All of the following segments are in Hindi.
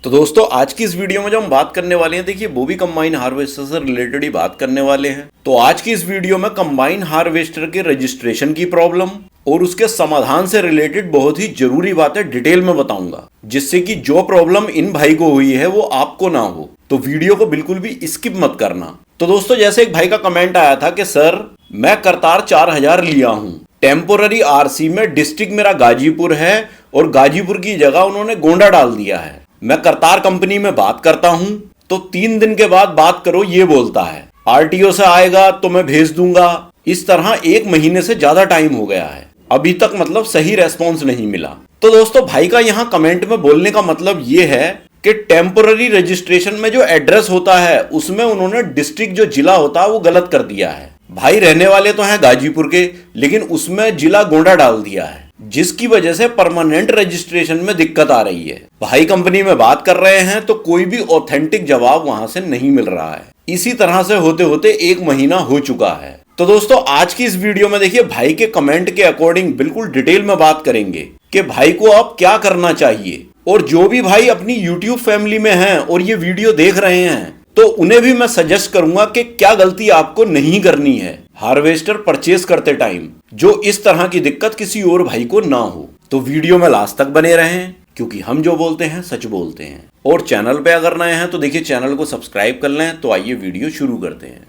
तो दोस्तों आज की इस वीडियो में जो हम बात करने वाले हैं, देखिए वो भी कंबाइन हार्वेस्टर से रिलेटेड ही बात करने वाले हैं। तो आज की इस वीडियो में कंबाइन हार्वेस्टर के रजिस्ट्रेशन की प्रॉब्लम और उसके समाधान से रिलेटेड बहुत ही जरूरी बातें डिटेल में बताऊंगा, जिससे कि जो प्रॉब्लम इन भाई को हुई है वो आपको ना हो। तो वीडियो को बिल्कुल भी स्किप मत करना। तो दोस्तों जैसे एक भाई का कमेंट आया था कि सर मैं करतार 4000 लिया हूं, टेम्पोररी आरसी में डिस्ट्रिक्ट मेरा गाजीपुर है और गाजीपुर की जगह उन्होंने गोंडा डाल दिया है। मैं करतार कंपनी में बात करता हूं तो 3 दिन के बाद बात करो ये बोलता है, आरटीओ से आएगा तो मैं भेज दूंगा। इस तरह 1 महीने से ज्यादा टाइम हो गया है, अभी तक मतलब सही रेस्पॉन्स नहीं मिला। तो दोस्तों भाई का यहाँ कमेंट में बोलने का मतलब ये है कि टेम्पोररी रजिस्ट्रेशन में जो एड्रेस होता है उसमें उन्होंने डिस्ट्रिक्ट जो जिला होता है वो गलत कर दिया है। भाई रहने वाले तो हैं गाजीपुर के, लेकिन उसमें जिला गोंडा डाल दिया है, जिसकी वजह से परमानेंट रजिस्ट्रेशन में दिक्कत आ रही है। भाई कंपनी में बात कर रहे हैं तो कोई भी ऑथेंटिक जवाब वहां से नहीं मिल रहा है। इसी तरह से होते होते 1 महीना हो चुका है। तो दोस्तों आज की इस वीडियो में देखिए भाई के कमेंट के अकॉर्डिंग बिल्कुल डिटेल में बात करेंगे कि भाई को अब क्या करना चाहिए। और जो भी भाई अपनी यूट्यूब फैमिली में हैं और ये वीडियो देख रहे हैं तो उन्हें भी मैं सजेस्ट करूंगा कि क्या गलती आपको नहीं करनी है हार्वेस्टर परचेज करते टाइम, जो इस तरह की दिक्कत किसी और भाई को ना हो। तो वीडियो में लास्ट तक बने रहें, क्योंकि हम जो बोलते हैं सच बोलते हैं। और चैनल पे अगर नए हैं तो देखिए चैनल को सब्सक्राइब कर लें। तो आइए वीडियो शुरू करते हैं।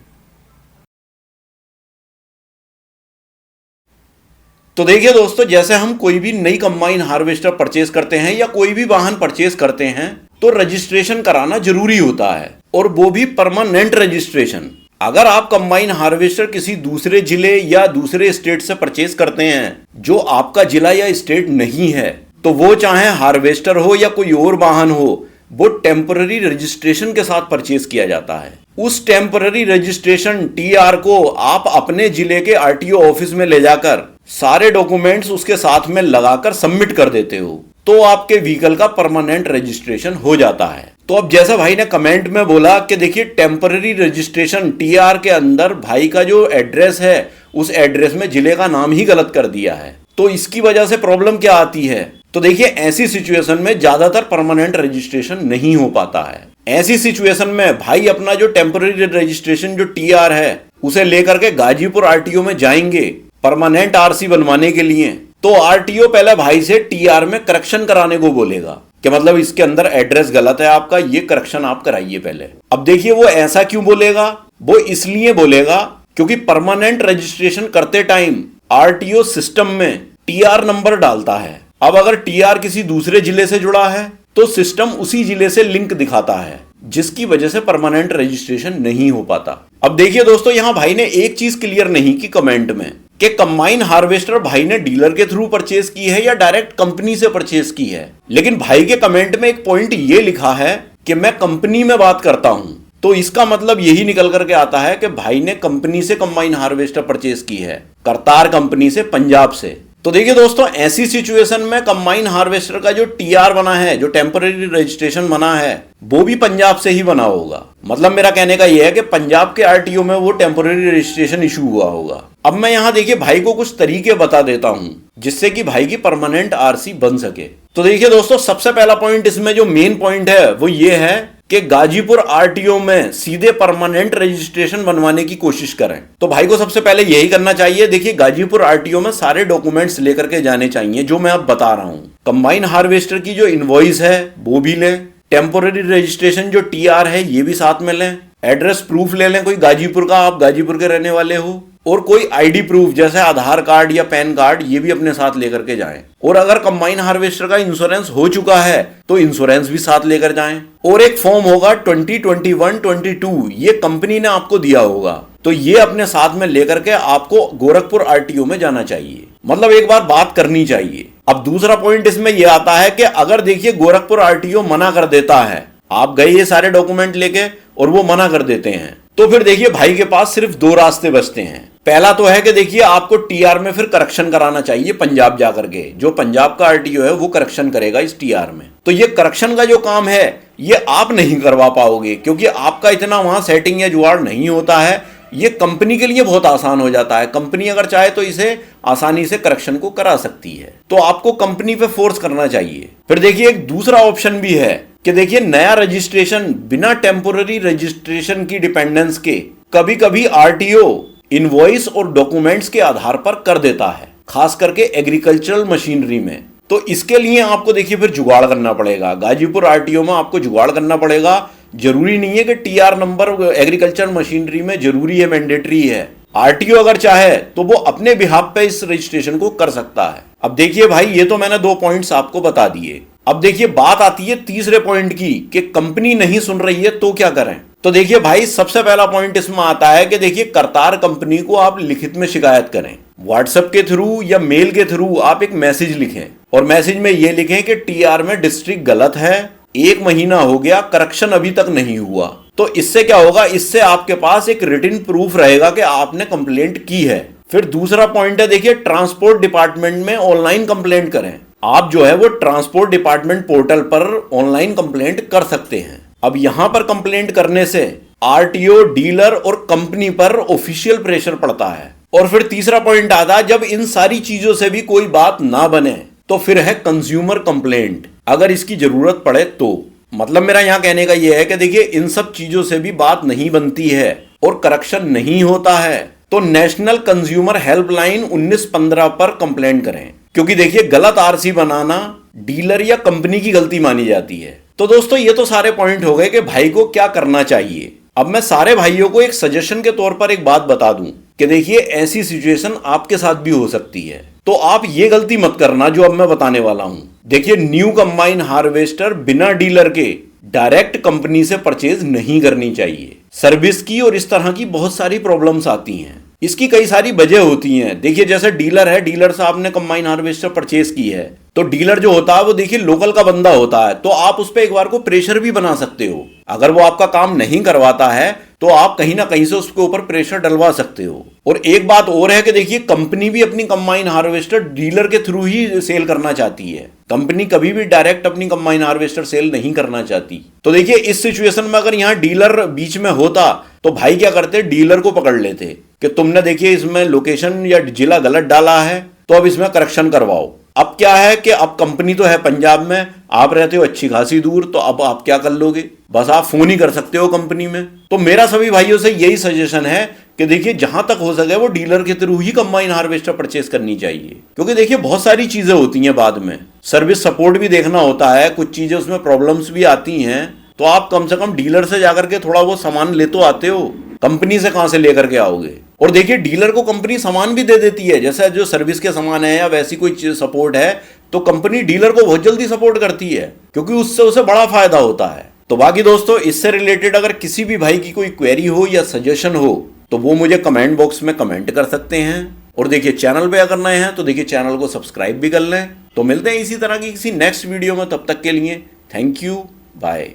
तो देखिए दोस्तों, जैसे हम कोई भी नई कंबाइन हार्वेस्टर परचेज करते हैं या कोई भी वाहन परचेज करते हैं तो रजिस्ट्रेशन कराना जरूरी होता है, और वो भी परमानेंट रजिस्ट्रेशन। अगर आप कंबाइन हार्वेस्टर किसी दूसरे जिले या दूसरे स्टेट से परचेज करते हैं जो आपका जिला या स्टेट नहीं है, तो वो चाहे हार्वेस्टर हो या कोई और वाहन हो, वो टेम्पररी रजिस्ट्रेशन के साथ परचेज किया जाता है। उस टेम्पररी रजिस्ट्रेशन टीआर को आप अपने जिले के आरटीओ ऑफिस में ले जाकर सारे डॉक्यूमेंट्स उसके साथ में लगाकर सबमिट कर देते हो, तो आपके व्हीकल का परमानेंट रजिस्ट्रेशन हो जाता है। तो अब जैसा भाई ने कमेंट में बोला कि देखिए टेम्पररी रजिस्ट्रेशन टीआर के अंदर भाई का जो एड्रेस है उस एड्रेस में जिले का नाम ही गलत कर दिया है, तो इसकी वजह से प्रॉब्लम क्या आती है। तो देखिए ऐसी सिचुएशन में ज्यादातर परमानेंट रजिस्ट्रेशन नहीं हो पाता है। ऐसी सिचुएशन में भाई अपना जो टेम्पररी रजिस्ट्रेशन जो टीआर है उसे लेकर के गाजीपुर आरटीओ में जाएंगे परमानेंट आरसी बनवाने के लिए। तो आरटीओ पहले भाई से टीआर में करेक्शन कराने को बोलेगा कि मतलब इसके अंदर एड्रेस गलत है आपका, ये करेक्शन आप कराइए पहले। अब देखिए वो ऐसा क्यों बोलेगा, वो इसलिए बोलेगा क्योंकि परमानेंट रजिस्ट्रेशन करते टाइम आरटीओ सिस्टम में टीआर नंबर डालता है। अब अगर टीआर किसी दूसरे जिले से जुड़ा है तो सिस्टम उसी जिले से लिंक दिखाता है, जिसकी वजह से परमानेंट रजिस्ट्रेशन नहीं हो पाता। अब देखिए दोस्तों, यहां भाई ने एक चीज क्लियर नहीं की कमेंट में कि कंबाइन हार्वेस्टर भाई ने डीलर के थ्रू परचेज की है या डायरेक्ट कंपनी से परचेज की है। लेकिन भाई के कमेंट में एक पॉइंट ये लिखा है कि मैं कंपनी में बात करता हूं, तो इसका मतलब यही निकल करके आता है कि भाई ने कंपनी से कंबाइन हार्वेस्टर परचेज की है, करतार कंपनी से, पंजाब से। तो देखिए दोस्तों, ऐसी सिचुएशन में कंबाइन हार्वेस्टर का जो टीआर बना है, जो टेम्पररी रजिस्ट्रेशन बना है, वो भी पंजाब से ही बना होगा। मतलब मेरा कहने का यह है कि पंजाब के आरटीओ में वो टेम्पररी रजिस्ट्रेशन इशू हुआ होगा। अब मैं यहाँ देखिए भाई को कुछ तरीके बता देता हूं जिससे कि भाई की परमानेंट आरसी बन सके। तो देखिए दोस्तों, सबसे पहला पॉइंट, इसमें जो मेन पॉइंट है वो ये है कि गाजीपुर आरटीओ में सीधे परमानेंट रजिस्ट्रेशन बनवाने की कोशिश करें। तो भाई को सबसे पहले यही करना चाहिए। देखिए गाजीपुर आरटीओ में सारे डॉक्यूमेंट्स लेकर के जाने चाहिए जो मैं अब बता रहा हूं। कंबाइन हार्वेस्टर की जो इनवॉइस है वो भी लें, टेम्पोररी रजिस्ट्रेशन जो टीआर है ये भी साथ में लें, एड्रेस प्रूफ ले लें कोई गाजीपुर का, आप गाजीपुर के रहने वाले हो, और कोई आईडी प्रूफ जैसे आधार कार्ड या पैन कार्ड ये भी अपने साथ लेकर के जाएं। और अगर कंबाइन हार्वेस्टर का इंश्योरेंस हो चुका है तो इंश्योरेंस भी साथ लेकर जाएं। और एक फॉर्म होगा 2021-22, ये कंपनी ने आपको दिया होगा, तो ये अपने साथ में लेकर के आपको गोरखपुर आरटीओ में जाना चाहिए। मतलब एक बार बात करनी चाहिए। अब दूसरा पॉइंट इसमें यह आता है कि अगर देखिए गोरखपुर आरटीओ मना कर देता है, आप गए ये सारे डॉक्यूमेंट लेके और वो मना कर देते हैं, तो फिर देखिए भाई के पास सिर्फ 2 रास्ते बचते हैं। पहला तो है कि देखिए आपको टीआर में फिर करेक्शन कराना चाहिए पंजाब जाकर के, जो पंजाब का आरटीओ है वो करेक्शन करेगा इस टीआर में। तो ये करेक्शन का जो काम है ये आप नहीं करवा पाओगे, क्योंकि आपका इतना वहां सेटिंग या जुगाड़ नहीं होता है ये कंपनी के लिए बहुत आसान हो जाता है। कंपनी अगर चाहे तो इसे आसानी से करेक्शन को करा सकती है, तो आपको कंपनी पे फोर्स करना चाहिए। फिर देखिए एक दूसरा ऑप्शन भी है कि देखिए नया रजिस्ट्रेशन बिना टेम्पोररी रजिस्ट्रेशन की डिपेंडेंस के कभी कभी आरटीओ इनवॉइस और डॉक्यूमेंट्स के आधार पर कर देता है, खास करके एग्रीकल्चरल मशीनरी में। तो इसके लिए आपको देखिए फिर जुगाड़ करना पड़ेगा। गाजीपुर आरटीओ में आपको जुगाड़ करना पड़ेगा। जरूरी नहीं है कि टीआर नंबर एग्रीकल्चर मशीनरी में जरूरी है, मैंडेटरी है। आरटीओ अगर चाहे तो वो अपने बिहाफ पे इस रजिस्ट्रेशन को कर सकता है। अब देखिए भाई, ये तो मैंने 2 पॉइंट्स आपको बता दिए। अब देखिए बात आती है तीसरे पॉइंट की कि कंपनी नहीं सुन रही है तो क्या करें। तो देखिए भाई, सबसे पहला पॉइंट इसमें आता है कि देखिए करतार कंपनी को आप लिखित में शिकायत करें। व्हाट्सएप के थ्रू या मेल के थ्रू आप एक मैसेज लिखें और मैसेज में ये लिखें कि टीआर में डिस्ट्रिक्ट गलत है, 1 महीना हो गया, करेक्शन अभी तक नहीं हुआ। तो इससे क्या होगा, इससे आपके पास एक रिटन प्रूफ रहेगा कि आपने कंप्लेंट की है। फिर दूसरा पॉइंट है देखिए, ट्रांसपोर्ट डिपार्टमेंट में ऑनलाइन कंप्लेंट करें। आप जो है वो ट्रांसपोर्ट डिपार्टमेंट पोर्टल पर ऑनलाइन कंप्लेंट कर सकते हैं। अब यहां पर कंप्लेंट करने से आरटीओ, डीलर और कंपनी पर ऑफिशियल प्रेशर पड़ता है। और फिर तीसरा पॉइंट आता है, जब इन सारी चीजों से भी कोई बात ना बने तो फिर है कंज्यूमर कंप्लेंट, अगर इसकी जरूरत पड़े तो। मतलब मेरा यहां कहने का यह है कि देखिए इन सब चीजों से भी बात नहीं बनती है और करेक्शन नहीं होता है तो नेशनल कंज्यूमर हेल्पलाइन 1915 पर कंप्लेंट करें, क्योंकि देखिए गलत आरसी बनाना डीलर या कंपनी की गलती मानी जाती है। तो दोस्तों ये तो सारे पॉइंट हो गए कि भाई को क्या करना चाहिए। अब मैं सारे भाइयों को एक सजेशन के तौर पर एक बात बता दूं कि देखिए ऐसी सिचुएशन आपके साथ भी हो सकती है, तो आप ये गलती मत करना जो अब मैं बताने वाला हूं। देखिए न्यू कंबाइन हार्वेस्टर बिना डीलर के डायरेक्ट कंपनी से परचेज नहीं करनी चाहिए। सर्विस की और इस तरह की बहुत सारी प्रॉब्लम्स आती हैं। इसकी कई सारी वजह होती हैं। देखिए जैसे डीलर है, डीलर से आपने कंबाइन हार्वेस्टर परचेज की है तो डीलर जो होता है वो देखिए लोकल का बंदा होता है, तो आप उस पर एक बार को प्रेशर भी बना सकते हो। अगर वो आपका काम नहीं करवाता है तो आप कहीं ना कहीं से उसके ऊपर प्रेशर डलवा सकते हो। और एक बात और है कि देखिए कंपनी भी अपनी कंबाइन हार्वेस्टर डीलर के थ्रू ही सेल करना चाहती है। कंपनी कभी भी डायरेक्ट अपनी कंबाइन हार्वेस्टर सेल नहीं करना चाहती। तो देखिए इस सिचुएशन में अगर यहाँ डीलर बीच में होता तो भाई क्या करते, डीलर को पकड़ लेते कि तुमने देखिए इसमें लोकेशन या जिला गलत डाला है तो अब इसमें करेक्शन करवाओ। अब क्या है कि अब कंपनी तो है पंजाब में, आप रहते हो अच्छी खासी दूर, तो अब आप क्या कर लोगे, बस आप फोन ही कर सकते हो कंपनी में। तो मेरा सभी भाइयों से यही सजेशन है कि देखिए जहां तक हो सके वो डीलर के थ्रू ही कंबाइन हार्वेस्टर परचेस करनी चाहिए, क्योंकि देखिए बहुत सारी चीजें होती हैं बाद में, सर्विस सपोर्ट भी देखना होता है, कुछ चीजें उसमें प्रॉब्लम्स भी आती हैं। तो आप कम से कम डीलर से जाकर के थोड़ा वो सामान ले तो आते हो, कंपनी से कहां से लेकर के आओगे। और देखिए डीलर को कंपनी सामान भी दे देती है, जैसे जो सर्विस के सामान है या वैसी कोई सपोर्ट है तो कंपनी डीलर को बहुत जल्दी सपोर्ट करती है, क्योंकि उससे उसे बड़ा फायदा होता है। तो बाकी दोस्तों इससे रिलेटेड अगर किसी भी भाई की कोई क्वेरी हो या सजेशन हो तो वो मुझे कमेंट बॉक्स में कमेंट कर सकते हैं। और देखिए चैनल पे अगर नए हैं तो देखिए चैनल को सब्सक्राइब भी कर लें। तो मिलते हैं इसी तरह की किसी नेक्स्ट वीडियो में, तब तक के लिए थैंक यू, बाय।